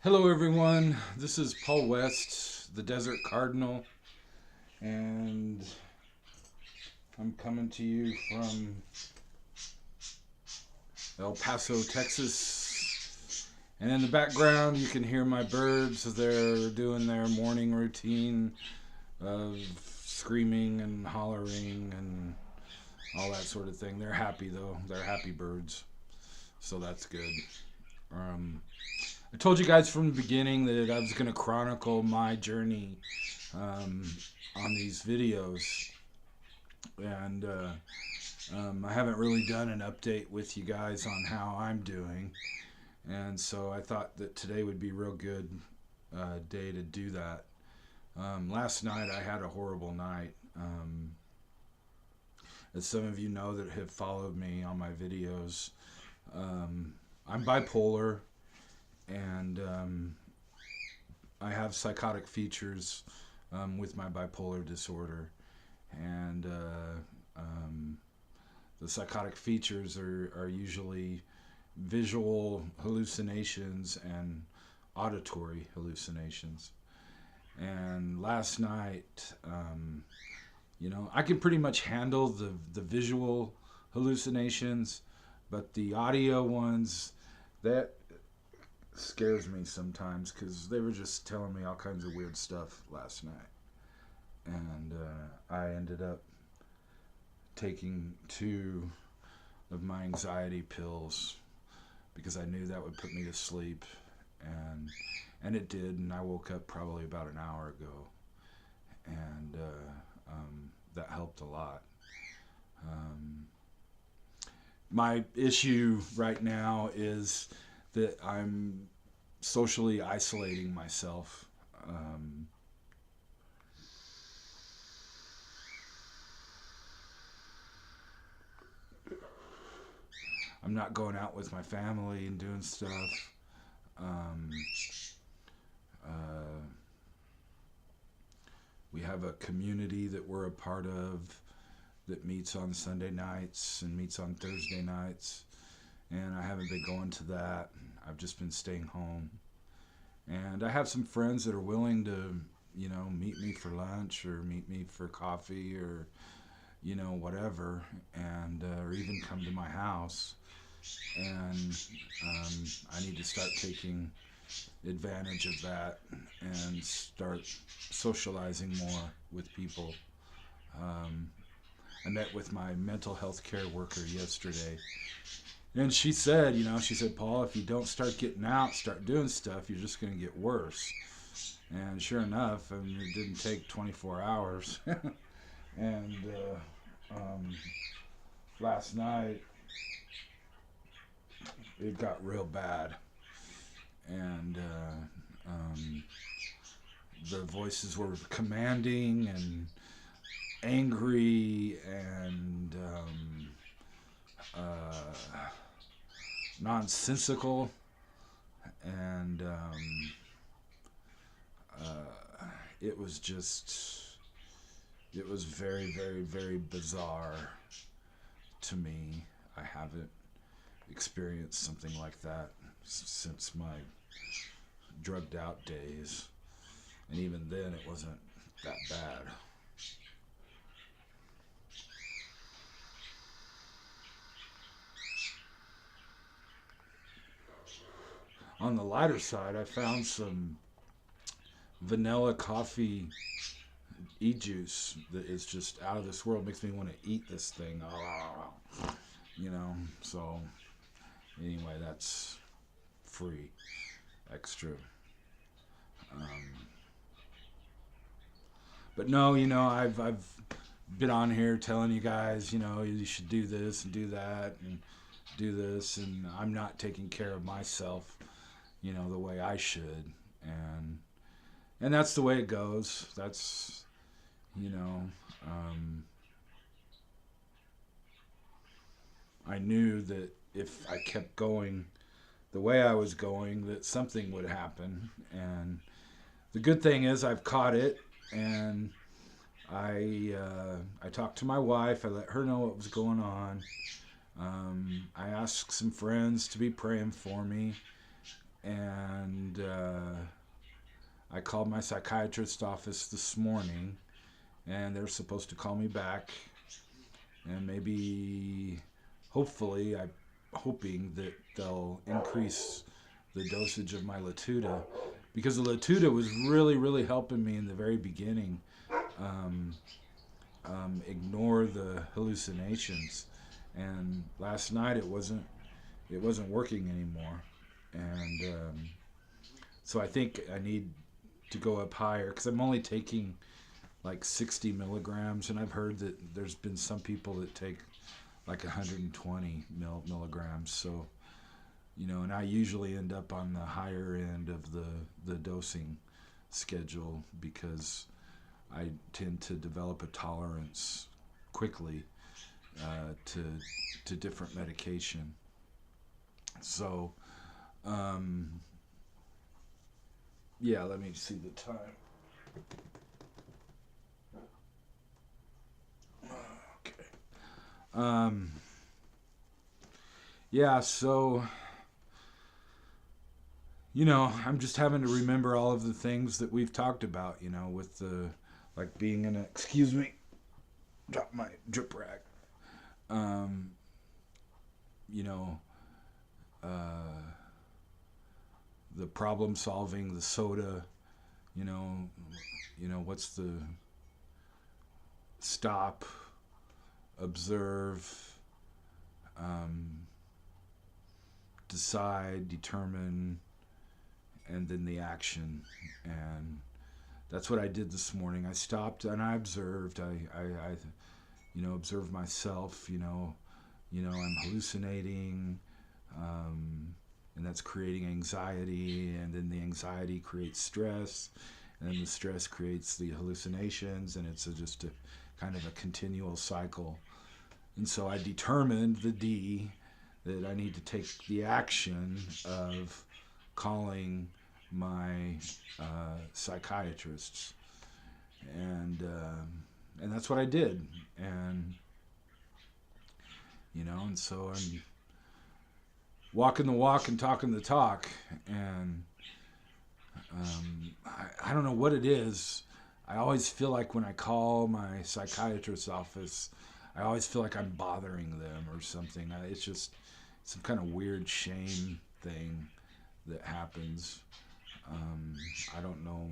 Hello, everyone. This is Paul West, the Desert Cardinal, and I'm coming to you from El Paso, Texas. And in the background, you can hear my birds as they're doing their morning routine of screaming and hollering and all that sort of thing. They're happy, though. They're happy birds, so that's good. Um, I told you guys from the beginning that I was going to chronicle my journey um, on these videos, and I haven't really done an update with you guys on how I'm doing, and so I thought that today would be a real good day to do that. Last night I had a horrible night. As some of you know that have followed me on my videos, I'm bipolar, and I have psychotic features with my bipolar disorder, and the psychotic features are usually visual hallucinations and auditory hallucinations. And last night, I can pretty much handle the visual hallucinations, but the audio ones, that scares me sometimes because they were just telling me all kinds of weird stuff last night. And I ended up taking two of my anxiety pills because I knew that would put me to sleep, and it did. And I woke up probably about an hour ago, and that helped a lot. My issue right now is that I'm socially isolating myself. I'm not going out with my family and doing stuff. Um, uh, we have a community that we're a part of that meets on Sunday nights and meets on Thursday nights, and I haven't been going to that. I've just been staying home. And I have some friends that are willing to, meet me for lunch or meet me for coffee or, whatever, and or even come to my house. And I need to start taking advantage of that and start socializing more with people. Um, I met with my mental health care worker yesterday, and she said, Paul, if you don't start getting out, start doing stuff, you're just going to get worse. And sure enough, it didn't take 24 hours. And last night, it got real bad. And the voices were commanding and angry and nonsensical, and it was it was very, very, very bizarre to me. I haven't experienced something like that since my drugged out days, and even then it wasn't that bad. On the lighter side, I found some vanilla coffee e-juice that is just out of this world. Makes me want to eat this thing. So anyway, that's free, extra. Um, but no, I've been on here telling you guys, you should do this and do that and do this, and I'm not taking care of myself, the way I should, and that's the way it goes. That's you know, I knew that if I kept going the way I was going, that something would happen. And the good thing is I've caught it, and I talked to my wife. I let her know what was going on. I asked some friends to be praying for me, and I called my psychiatrist's office this morning, and they're supposed to call me back, and maybe, hopefully, I'm hoping that they'll increase the dosage of my Latuda, because the Latuda was really, really helping me in the very beginning. Um, Ignore the hallucinations, and last night it wasn't working anymore, and so I think I need to go up higher, because I'm only taking like 60 milligrams, and I've heard that there's been some people that take like 120 milligrams. So, and I usually end up on the higher end of the dosing schedule, because I tend to develop a tolerance quickly to different medication. So, yeah, let me see the time. Okay. Um, yeah, so, I'm just having to remember all of the things that we've talked about, with the, like being in a, excuse me, drop my drip rag. Um, you know, the problem solving, the soda, you know, what's the stop, observe, decide, determine, and then the action. And that's what I did this morning. I stopped and I observed. I observed myself. I'm hallucinating, and that's creating anxiety, and then the anxiety creates stress, and then the stress creates the hallucinations, and it's just a kind of a continual cycle. And so I determined, the D, that I need to take the action of calling my psychiatrists, and that's what I did. And and so I'm walking the walk and talking the talk, and I don't know what it is. I always feel like when I call my psychiatrist's office, I always feel like I'm bothering them or something. It's just some kind of weird shame thing that happens. I don't know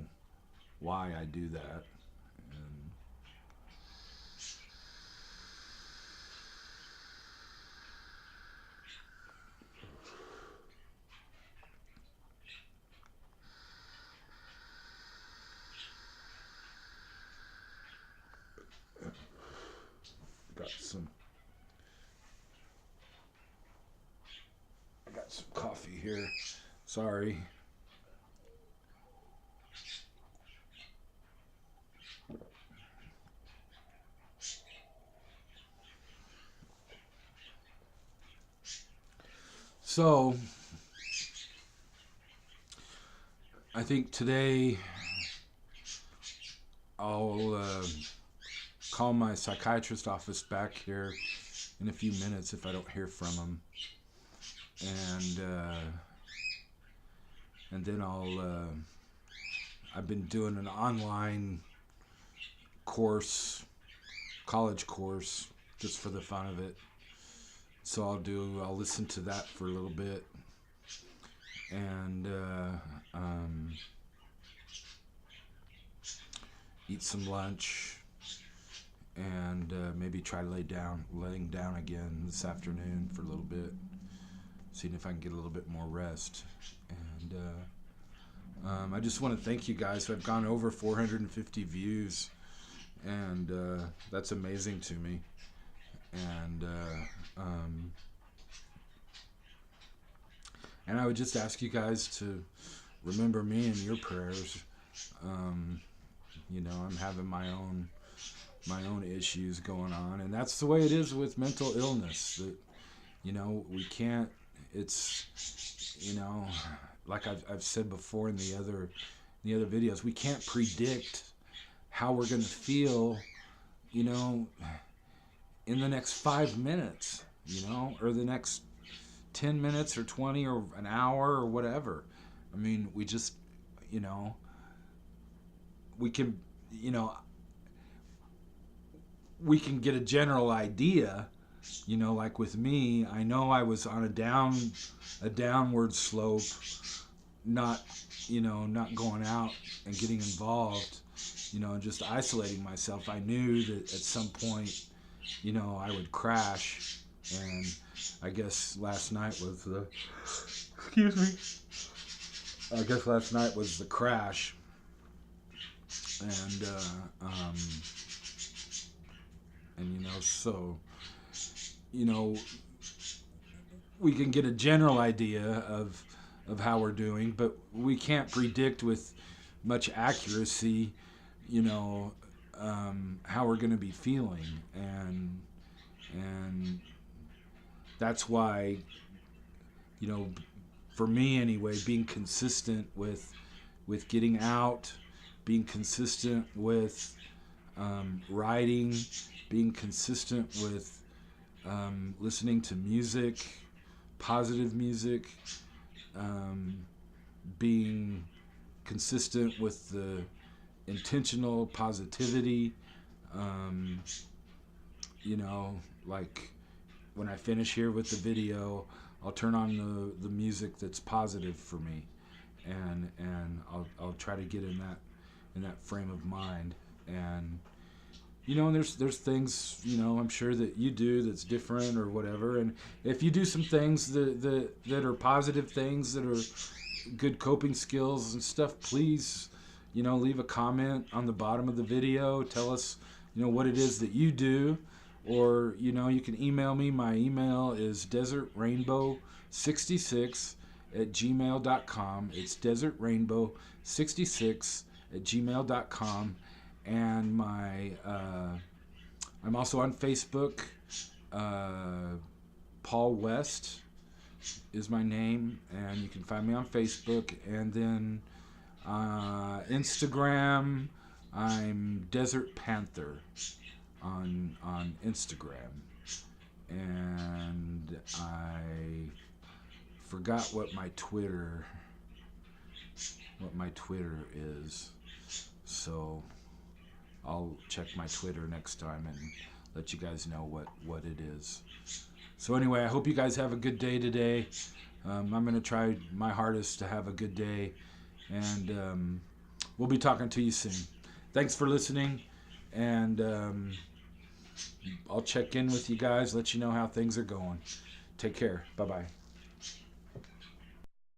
why I do that. And I got some coffee here. Sorry. So, I think today I'll call my psychiatrist office back here in a few minutes if I don't hear from him, and then I've been doing an online course, college course, just for the fun of it. So I'll listen to that for a little bit, and eat some lunch, and maybe try laying down again this afternoon for a little bit, seeing if I can get a little bit more rest. And I just want to thank you guys. I've gone over 450 views, and that's amazing to me. And I would just ask you guys to remember me in your prayers. I'm having my own issues going on, and that's the way it is with mental illness. That we can't. It's like I've said before in the other videos, we can't predict how we're going to feel. In the next 5 minutes, or the next 10 minutes or 20 or an hour or whatever. I mean, we just, we can, you know, we can get a general idea. You know, like with me, I know I was on a downward slope, not, you know, not going out and getting involved, you know, and just isolating myself. I knew that at some point, you know, I would crash, and I guess last night was the, excuse me, I guess last night was the crash, and and you know, so, you know, we can get a general idea of how we're doing, but we can't predict with much accuracy, you know, how we're going to be feeling, and that's why, you know, for me anyway, being consistent with getting out, being consistent with writing, being consistent with listening to music, positive music, being consistent with the intentional positivity. Um, you know, like when I finish here with the video, I'll turn on the music that's positive for me, and I'll try to get in that frame of mind. And you know, and there's things, you know, I'm sure that you do that's different or whatever. And if you do some things that are positive things, that are good coping skills and stuff, please, you know, leave a comment on the bottom of the video. Tell us, you know, what it is that you do. Or, you know, you can email me. My email is desertrainbow66@gmail.com. It's desertrainbow66@gmail.com. And my I'm also on Facebook. Paul West is my name, and you can find me on Facebook. And then Instagram, I'm Desert Panther on Instagram. And I forgot what my Twitter is, so I'll check my Twitter next time and let you guys know what it is. So anyway, I hope you guys have a good day today. I'm going to try my hardest to have a good day, and we'll be talking to you soon. Thanks for listening, and I'll check in with you guys, let you know how things are going. Take care. Bye-bye.